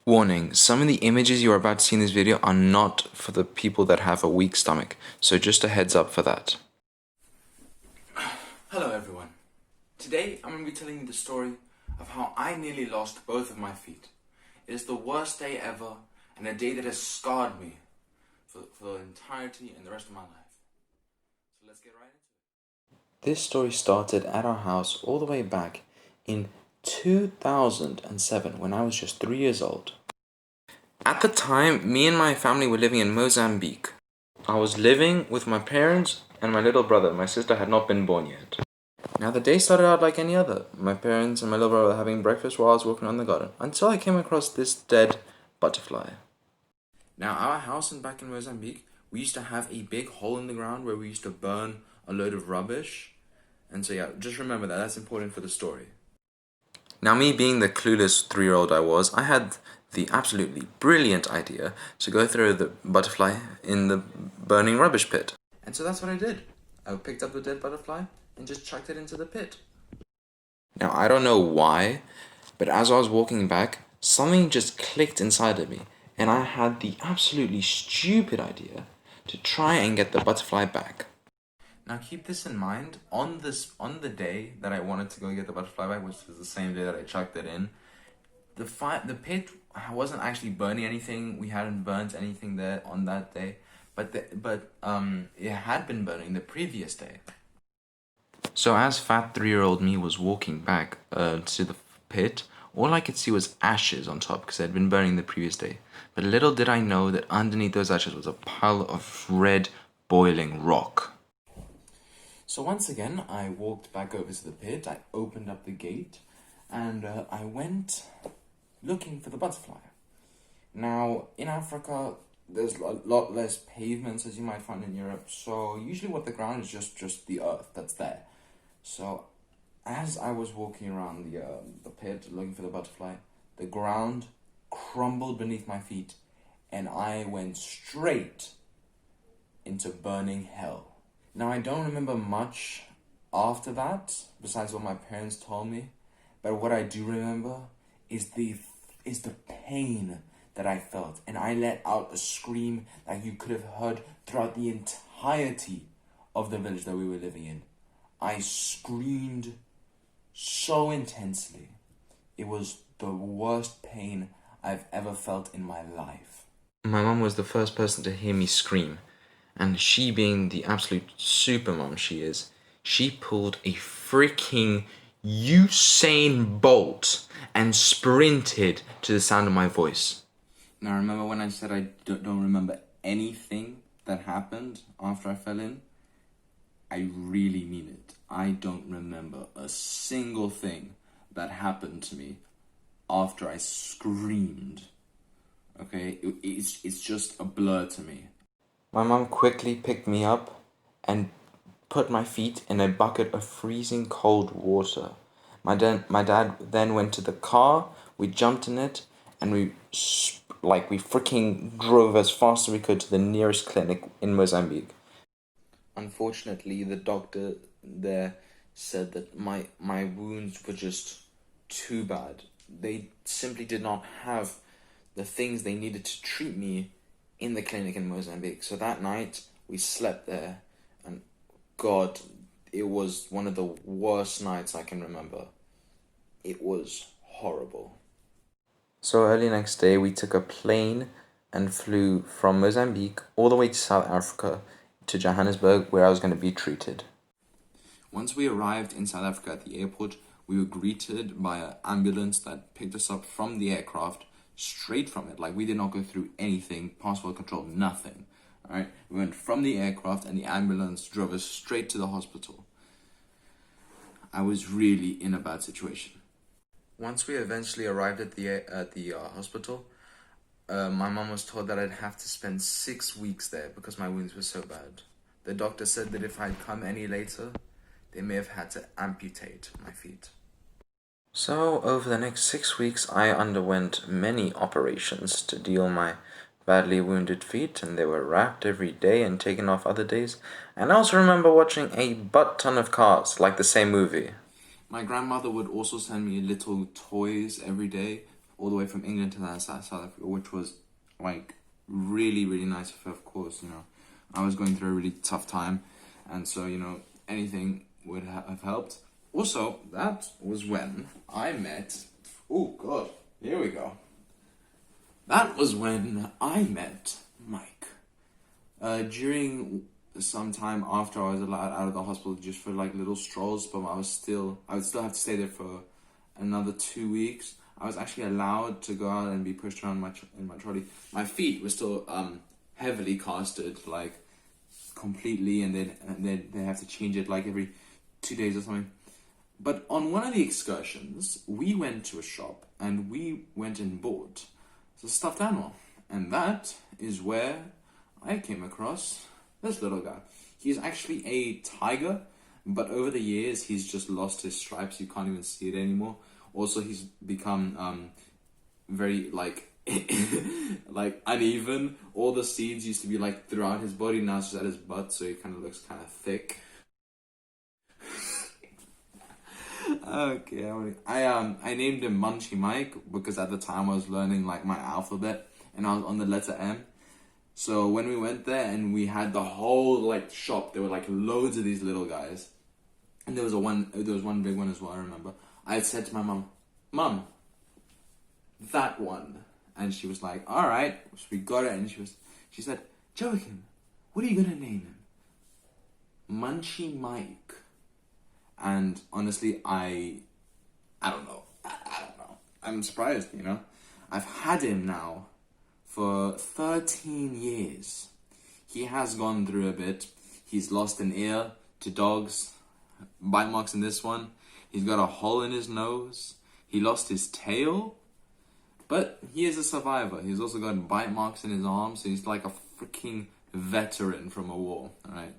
Warning, some of the images you are about to see in this video are not for the people that have a weak stomach, so just a heads up for that. Hello everyone. Today I'm going to be telling you the story of how I nearly lost both of my feet. It is the worst day ever, and a day that has scarred me for the entirety and the rest of my life. So let's get right into it. This story started at our house all the way back in 2007 when I was just 3 years old. At the time, me and my family were living in Mozambique. I was living with my parents and my little brother. My sister had not been born yet. Now the day started out like any other. My parents and my little brother were having breakfast while I was walking around the garden, until I came across this dead butterfly. Now our house back in Mozambique, we used to have a big hole in the ground where we used to burn a load of rubbish. And so yeah, just remember that, that's important for the story. Now me being the clueless 3-year-old I was, I had the absolutely brilliant idea to go throw the butterfly in the burning rubbish pit. And so that's what I did. I picked up the dead butterfly and just chucked it into the pit. Now I don't know why, but as I was walking back, something just clicked inside of me, and I had the absolutely stupid idea to try and get the butterfly back. Now keep this in mind, on the day that I wanted to go get the butterfly back, which was the same day that I chucked it in, the pit wasn't actually burning anything. We hadn't burnt anything there on that day, but it had been burning the previous day. So as fat 3-year-old me was walking back to the pit, all I could see was ashes on top because it had been burning the previous day. But little did I know that underneath those ashes was a pile of red boiling rock. So once again, I walked back over to the pit, I opened up the gate, and I went looking for the butterfly. Now, in Africa, there's a lot less pavements as you might find in Europe, so usually what the ground is just the earth that's there. So as I was walking around the pit looking for the butterfly, the ground crumbled beneath my feet, and I went straight into burning hell. Now, I don't remember much after that, besides what my parents told me, but what I do remember is the pain that I felt, and I let out a scream that you could have heard throughout the entirety of the village that we were living in. I screamed so intensely. It was the worst pain I've ever felt in my life. My mom was the first person to hear me scream. And she, being the absolute super mom she is, she pulled a freaking Usain Bolt and sprinted to the sound of my voice. Now, remember when I said I don't remember anything that happened after I fell in? I really mean it. I don't remember a single thing that happened to me after I screamed. Okay? It's just a blur to me. My mom quickly picked me up and put my feet in a bucket of freezing cold water. My dad then went to the car, we jumped in it, and we freaking drove as fast as we could to the nearest clinic in Mozambique. Unfortunately, the doctor there said that my wounds were just too bad. They simply did not have the things they needed to treat me in the clinic in Mozambique. So that night, we slept there, and God, it was one of the worst nights I can remember. It was horrible. So early next day, we took a plane and flew from Mozambique all the way to South Africa, to Johannesburg, where I was going to be treated. Once we arrived in South Africa at the airport, we were greeted by an ambulance that picked us up from the aircraft, straight from it. Like, we did not go through anything, passport control, nothing. All right, we went from the aircraft, and the ambulance drove us straight to the hospital. I was really in a bad situation. Once we eventually arrived at the hospital, my mom was told that I'd have to spend 6 weeks there because my wounds were so bad. The doctor said that if I'd come any later, they may have had to amputate my feet. So, over the next 6 weeks, I underwent many operations to heal my badly wounded feet, and they were wrapped every day and taken off other days. And I also remember watching a butt ton of Cars, like the same movie. My grandmother would also send me little toys every day, all the way from England to South Africa, which was like really, really nice of her, of course. I was going through a really tough time, and so, anything would have helped. Also, that was when I met, oh god, here we go. That was when I met Mike. During some time after I was allowed out of the hospital, just for like little strolls, but I would still have to stay there for another 2 weeks. I was actually allowed to go out and be pushed around in my trolley. My feet were still heavily casted, like completely, and then they have to change it like every 2 days or something. But on one of the excursions, we went to a shop and we went and bought a stuffed animal, and that is where I came across this little guy. He's actually a tiger, but over the years he's just lost his stripes. You can't even see it anymore. Also, he's become very like like uneven. All the seeds used to be like throughout his body, now it's just at his butt, so he kind of looks kind of thick. Okay, I named him Munchy Mike because at the time I was learning like my alphabet and I was on the letter M. So when we went there and we had the whole like shop, there were like loads of these little guys, and there was one big one as well. I remember I had said to my mum, that one, and she was like, all right. So we got it, and she said, Joachim, what are you gonna name him? Munchy Mike. And honestly, I don't know. I don't know. I'm surprised, I've had him now for 13 years. He has gone through a bit. He's lost an ear to dogs, bite marks in this one. He's got a hole in his nose. He lost his tail, but he is a survivor. He's also got bite marks in his arms, so he's like a freaking veteran from a war, alright?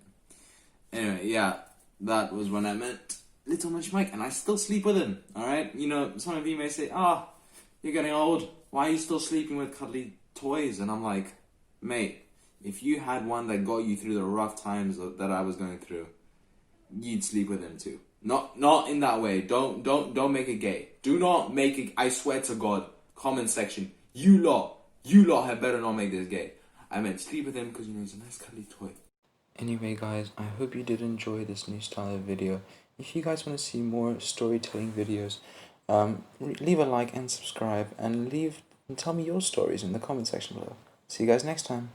Anyway, yeah. That was when I met Little Munchy Mike, and I still sleep with him, alright? Some of you may say, you're getting old. Why are you still sleeping with cuddly toys? And I'm like, mate, if you had one that got you through the rough times that I was going through, you'd sleep with him too. Not in that way. Don't make it gay. Do not make it, I swear to God, comment section, you lot had better not make this gay. I meant sleep with him because, he's a nice cuddly toy. Anyway guys, I hope you did enjoy this new style of video. If you guys want to see more storytelling videos, leave a like and subscribe, and tell me your stories in the comment section below. See you guys next time.